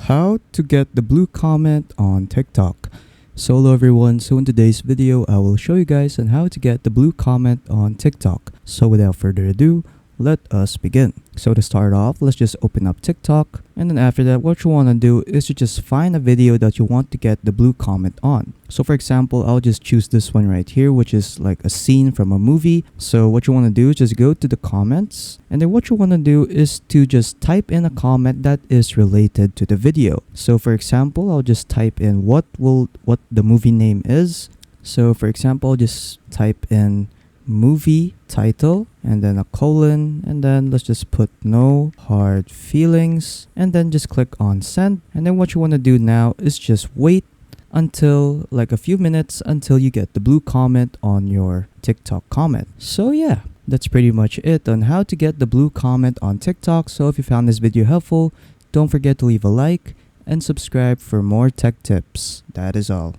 How to get the blue comment on TikTok. So hello everyone, so in today's video I will show you guys on how to get the blue comment on TikTok. So without further ado, let us begin. So to start off, let's just open up TikTok, and then after that what you want to do is to just find a video that you want to get the blue comment on. So for example, I'll just choose this one right here, which is like a scene from a movie. So what you want to do is just go to the comments, and then what you want to do is to just type in a comment that is related to the video. So for example, I'll just type in what the movie name is. So for example, I'll just type in movie title and then a colon, and then let's just put no hard feelings, and then just click on send. And then what you want to do now is just wait until like a few minutes until you get the blue comment on your TikTok comment. So yeah, that's pretty much it on how to get the blue comment on TikTok. So if you found this video helpful, don't forget to leave a like and subscribe for more tech tips. That is all.